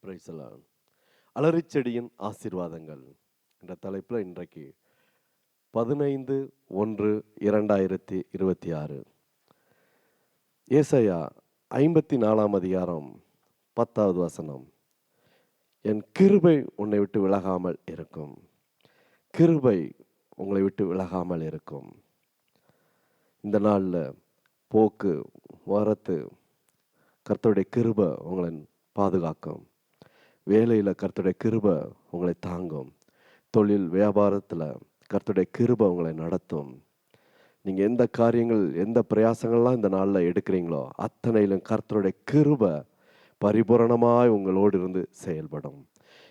Price எல்லாம். அலறிச் செடியின் ஆசீர்வாதங்கள் என்ற தலைப்பில் இன்றைக்கு 15/1/2026 ஏசாயா 54ஆம் அதிகாரம் 10வது வசனம். என் கிருபை உன்னை விட்டு விலகாமல் இருக்கும். கிருபை உங்களை விட்டு விலகாமல் இருக்கும். இந்த நாளில் போக்கு வரத்து கர்த்தருடைய கிருபை உங்களை பாதுகாக்கும். வேலையில் கர்த்தருடைய கிருபை உங்களை தாங்கும். தொழில் வியாபாரத்தில் கர்த்தருடைய கிருபை உங்களை நடத்தும். நீங்கள் எந்த காரியங்கள் எந்த பிரயாசங்கள்லாம் இந்த நாளில் எடுக்கிறீங்களோ அத்தனையிலும் கர்த்தருடைய கிருபை பரிபூரணமாய் உங்களோடு இருந்து செயல்படும்.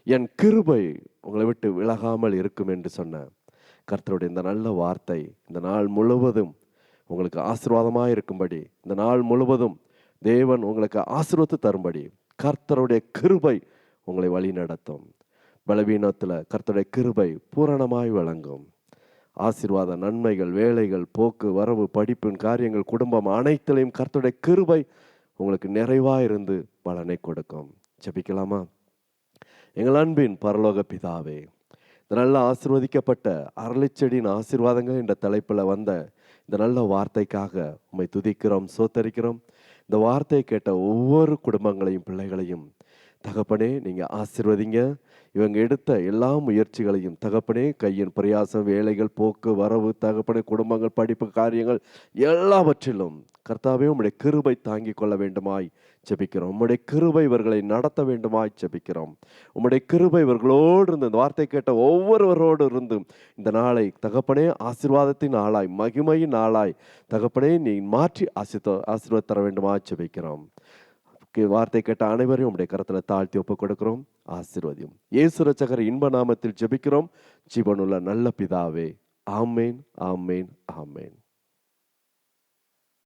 என் கிருபை உங்களை விட்டு விலகாமல் இருக்கும் என்று சொன்ன கர்த்தருடைய இந்த நல்ல வார்த்தை இந்த நாள் முழுவதும் உங்களுக்கு ஆசீர்வாதமாக இருக்கும்படி, இந்த நாள் முழுவதும் தேவன் உங்களுக்கு ஆசீர்வாதத்தை தரும்படி கர்த்தருடைய கிருபை உங்களை வழி நடத்தும். பலவீனத்தில் கர்த்தருடைய கிருபை பூரணமாய் வழங்கும். ஆசீர்வாத நன்மைகள், வேலைகள், போக்கு வரவு, படிப்பின் காரியங்கள், குடும்பம் அனைத்திலையும் கர்த்தருடைய கிருபை உங்களுக்கு நிறைவாக இருந்து பலனை கொடுக்கும். ஜெபிக்கலாமா? எங்கள் அன்பின் பரலோக பிதாவே, இந்த நல்ல ஆசீர்வதிக்கப்பட்ட அரளிச்செடியின் ஆசீர்வாதங்கள் என்ற தலைப்பில் வந்த இந்த நல்ல வார்த்தைக்காக உம்மை துதிக்கிறோம், சோத்தரிக்கிறோம். இந்த வார்த்தையை கேட்ட ஒவ்வொரு குடும்பங்களையும் பிள்ளைகளையும் தகப்பனே நீங்கள் ஆசீர்வதிங்க. இவங்க எடுத்த எல்லா முயற்சிகளையும் தகப்பனே, கையின் பிரயாசம், வேலைகள், போக்கு வரவு, தகப்பனே குடும்பங்கள், படிப்பு காரியங்கள் எல்லாவற்றிலும் கர்த்தாவே உம்முடைய கிருபை தாங்கிக் கொள்ள வேண்டுமாய் ஜெபிக்கிறோம். உம்முடைய கிருபை இவர்களை நடத்த வேண்டுமாய் ஜெபிக்கிறோம். உம்முடைய கிருபை இவர்களோடு இருந்து இந்த வார்த்தை கேட்ட ஒவ்வொருவரோடு இருந்தும் இந்த நாளை தகப்பனே ஆசீர்வாதத்தின் நாளாய், மகிமையின் நாளாய் தகப்பனே நீ மாற்றி ஆசீர்வாத தர வேண்டுமாய் ஜெபிக்கிறோம். வார்த்தை கேட்ட அனைவரையும் உடைய கரத்தில் தாழ்த்தி ஒப்புக் கொடுக்கிறோம். ஆசீர்வதியும் இயேசு இரட்சகர் இன்ப நாமத்தில் ஜெபிக்கிறோம் ஜீவனுள்ள நல்ல பிதாவே. ஆமேன், ஆமேன், ஆமேன்.